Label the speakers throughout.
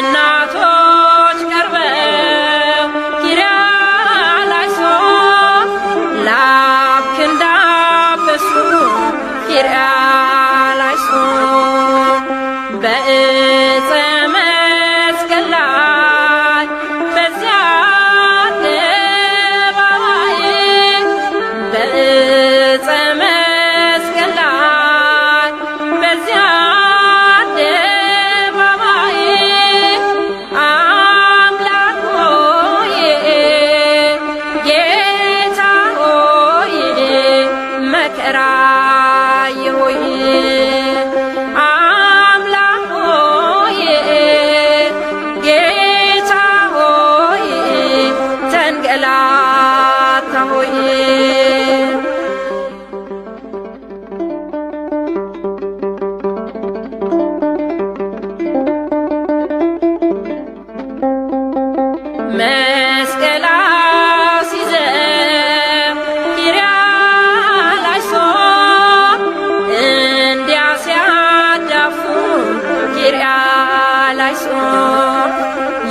Speaker 1: እናቶች ቀርበው መስቀል አስይዘው ኪርያላይሶን እንዲያ ሲያዳፉ ኪርያላይሶን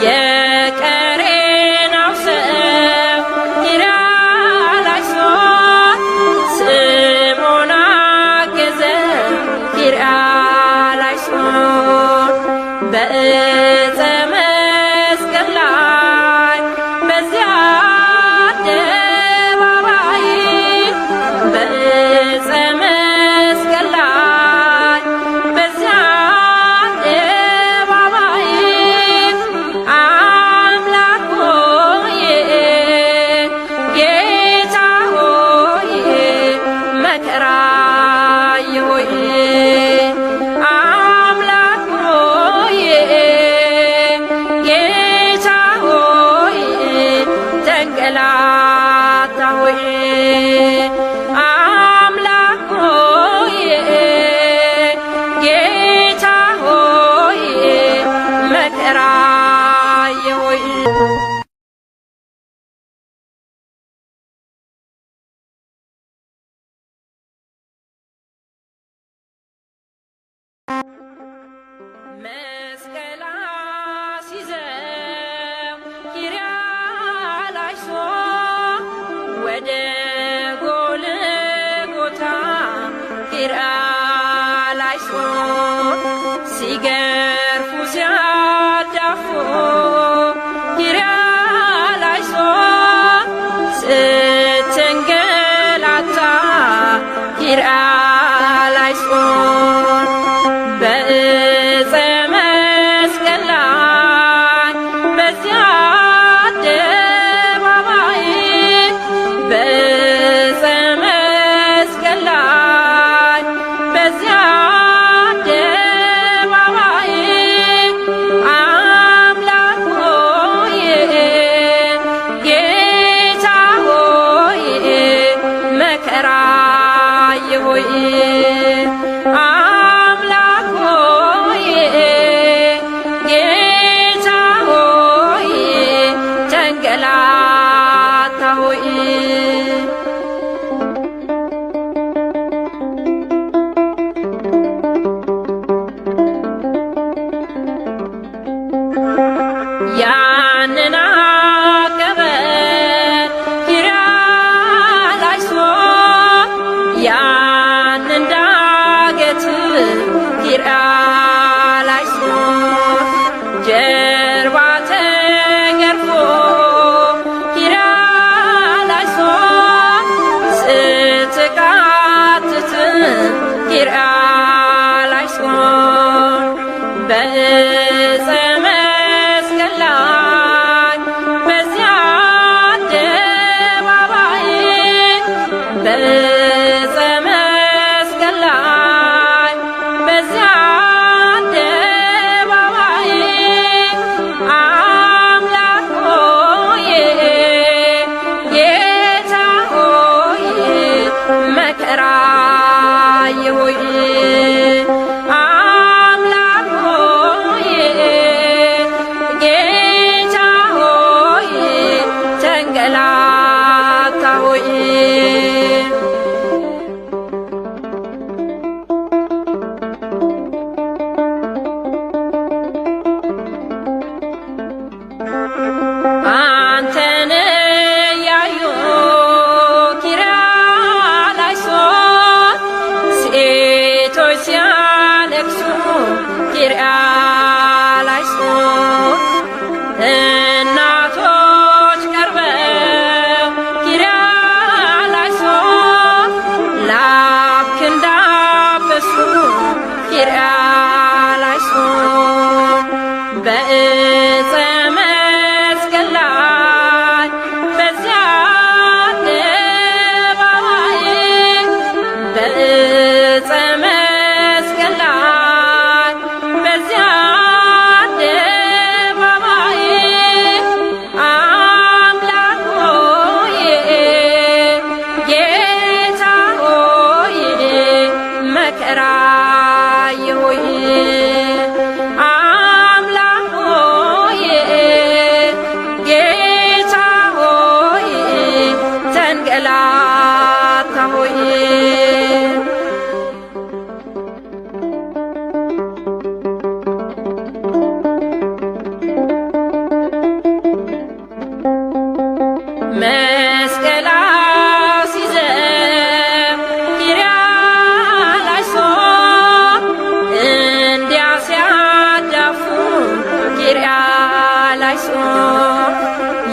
Speaker 1: የቀሬናው ሰው ኪርያላይሶን ስምዖን አገዘ ኪርያላይሶን በዕፀ መስቀል ላይ በዚያ አደባባይ በዕፀ መስቀል ላይ በዚያ አደባባይ አምላክ ሆይ ጌታ ሆይ መከራ ሆይ አምላክ ሆይ ጌታ ሆይ ተንገላታ ሆይ አምላክ ሆይ ጌታ ሆይ መከራ ሆይ መስቀል አስይዘው ኪርያላይሶን ወደ ጎልጎታ ኪርያላይሶን ሲገርፉ ሲያዳፉ ኪርያላይሶን ስትንገላታ ኪርያላይሶን በዕፀ መስቀል ላይ በዚያ አደባባይ በዕፀ መስቀል ላይ በዚያ አደባባይ አምላክ ሆይ ጌታ ሆይ መከራ ሆይ አምላክ ሆይ ጌታ ሆይ ተንገላታ ሆይ ያንን አቀበ ኪርያላይሶን ያንን ዳገት ኪርያላይሶን ጀርባ ተገርፎ ኪርያላይሶን ስትቃትት ኪርያላይሶን በዕፀ መስቀል ላይ በዚያ አደባባይ በዕፀ መስቀል ላይ በዚያ አደባባይ አምላክ ሆይ ጌታ ሆይ መከራ ሆይ አምላክ ሆይ ጌታ ሆይ ተንገላታ ሆይ አንተን ያዩ ኪርያላይሶን ሴቶች ሲያለቅሱ ኪርያላይሶን እናቶች ቀርበው ኪርያላይሶን ላብክ እንዳበሱ ኪርያላይሶን በዕፀ መስቀል ላይ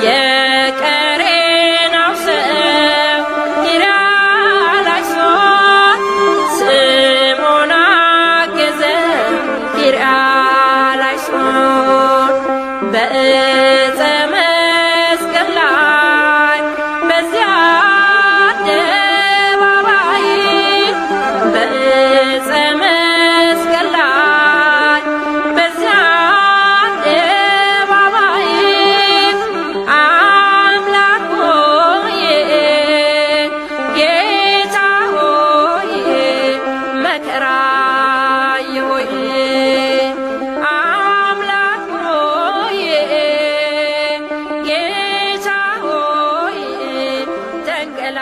Speaker 1: የቀሬናው ሰው ኪርያላይሶን ስምዖን አገዘው ኪርያላይሶን በዕፀ መስቀል ላይ በዚያ አደባባይ በዕፀ መስቀል ላይ በዚያ አደባባይ አምላክ ሆይ ጌታ ሆይ መከራ ሆይ አምላክ ሆይ ጌታ ሆይ ተንገላ